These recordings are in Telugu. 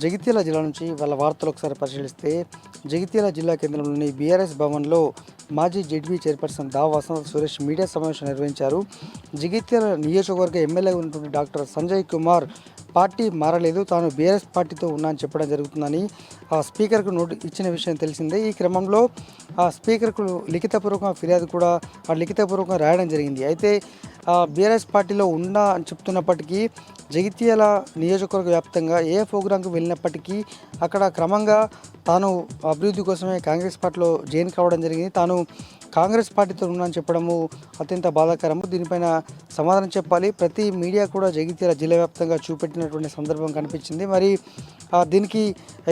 జగిత్యాల జిల్లా నుంచి వాళ్ళ వార్తలు ఒకసారి పరిశీలిస్తే జగిత్యాల జిల్లా కేంద్రంలోని బీఆర్ఎస్ భవన్లో మాజీ జెడ్పీ చైర్పర్సన్ దా వసంత సురేష్ మీడియా సమావేశం నిర్వహించారు. జగిత్యాల నియోజకవర్గ ఎమ్మెల్యే ఉన్నటువంటి డాక్టర్ సంజయ్ కుమార్ పార్టీ మారలేదు, తాను బీఆర్ఎస్ పార్టీతో ఉన్నా అని చెప్పడం జరుగుతుందని స్పీకర్కు నోటు ఇచ్చిన విషయం తెలిసిందే. ఈ క్రమంలో స్పీకర్కు లిఖితపూర్వక ఫిర్యాదు కూడా లిఖితపూర్వకంగా రాయడం జరిగింది. అయితే బీఆర్ఎస్ పార్టీలో ఉన్నా అని చెప్తున్నప్పటికీ జగిత్యాల నియోజకవర్గ వ్యాప్తంగా ఏ ప్రోగ్రాంకు వెళ్ళినప్పటికీ అక్కడ క్రమంగా తాను అభివృద్ధి కోసమే కాంగ్రెస్ పార్టీలో జాయిన్ కావడం జరిగింది. తాను కాంగ్రెస్ పార్టీతో ఉన్నానని చెప్పడము అత్యంత బాధాకరము. దీనిపైన సమాధానం చెప్పాలి. ప్రతి మీడియా కూడా జగిత్యాల జిల్లా వ్యాప్తంగా చూపెట్టినటువంటి సందర్భం కనిపించింది. మరి దీనికి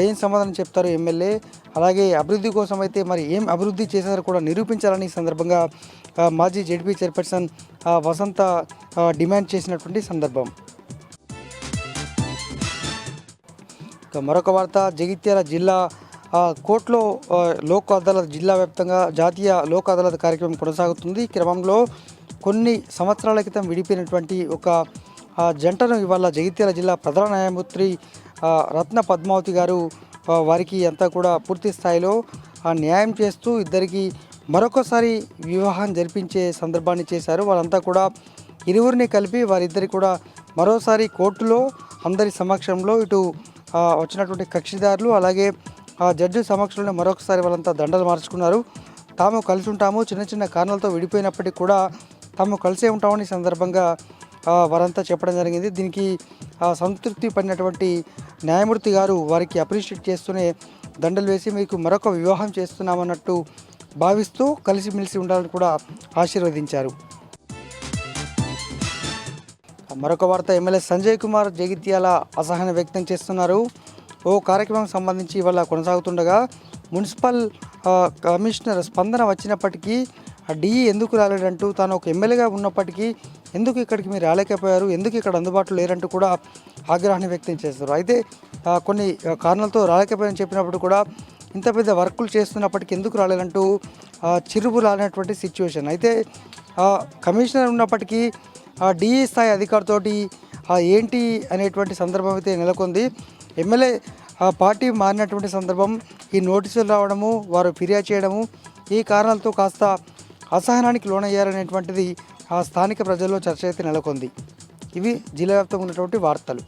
ఏం సమాధానం చెప్తారు ఎమ్మెల్యే? అలాగే అభివృద్ధి కోసం అయితే మరి ఏం అభివృద్ధి చేశారో కూడా నిరూపించాలని సందర్భంగా మాజీ జెడ్పీ చైర్పర్సన్ వసంత డిమాండ్ చేసినటువంటి సందర్భం. మరొక వార్త, జగిత్యాల జిల్లా కోర్టులో లోక్ అదాలత్ జిల్లా వ్యాప్తంగా జాతీయ లోక్ అదాలత్ కార్యక్రమం కొనసాగుతుంది. ఈ క్రమంలో కొన్ని సంవత్సరాల క్రితం విడిపోయినటువంటి ఒక జంటను ఇవాళ జగిత్యాల జిల్లా ప్రధాన న్యాయమూర్తి రత్న పద్మావతి గారు వారికి అంతా కూడా పూర్తి స్థాయిలో న్యాయం చేస్తూ ఇద్దరికి మరొకసారి వివాహం జరిపించే సందర్భాన్ని చేశారు. వాళ్ళంతా కూడా ఇరువురిని కలిపి వారిద్దరికి కూడా మరోసారి కోర్టులో అందరి సమక్షంలో ఇటు వచ్చినటువంటి కక్షిదారులు అలాగే జడ్జి సమక్షంలో మరొకసారి వాళ్ళంతా దండలు మార్చుకున్నారు. తాము కలిసి ఉంటాము, చిన్న చిన్న కారణాలతో విడిపోయినప్పటికీ కూడా తాము కలిసే ఉంటామని సందర్భంగా వారంతా చెప్పడం జరిగింది. దీనికి సంతృప్తి పడినటువంటి న్యాయమూర్తి గారు వారికి అప్రిషియేట్ చేస్తూనే దండలు వేసి మీకు మరొక వివాహం చేస్తున్నామన్నట్టు భావిస్తూ కలిసిమెలిసి ఉండాలని కూడా ఆశీర్వదించారు. మరొక వార్త, ఎమ్మెల్యే సంజయ్ కుమార్ జగిత్యాల అసహనం వ్యక్తం చేస్తున్నారు. ఓ కార్యక్రమం సంబంధించి ఇవాళ కొనసాగుతుండగా మున్సిపల్ కమిషనర్ స్పందన వచ్చినప్పటికీ డిఈ ఎందుకు రాలేదంటూ తాను ఒక ఎమ్మెల్యేగా ఉన్నప్పటికీ ఎందుకు ఇక్కడికి మీరు రాలేకపోయారు, ఎందుకు ఇక్కడ అందుబాటులో లేరంటూ కూడా ఆగ్రహాన్ని వ్యక్తం చేస్తారు. అయితే కొన్ని కారణాలతో రాలేకపోయారని చెప్పినప్పుడు కూడా ఇంత పెద్ద వర్కులు చేస్తున్నప్పటికీ ఎందుకు రాలేదంటూ చిరుపు రాలినటువంటి సిచ్యువేషన్. అయితే కమిషనర్ ఉన్నప్పటికీ డిఈ స్థాయి అధికారితోటి ఏంటి అనేటువంటి సందర్భం అయితే నెలకొంది. ఎమ్మెల్యే పార్టీ మారినటువంటి సందర్భం, ఈ నోటీసులు రావడము, వారు ఫిర్యాదు చేయడము, ఈ కారణాలతో కాస్త అసహనానికి లోనయ్యారనేటువంటిది స్థానిక ప్రజల్లో చర్చ అయితే నెలకొంది. ఇవి జిల్లా వ్యాప్తంగా ఉన్నటువంటి వార్తలు.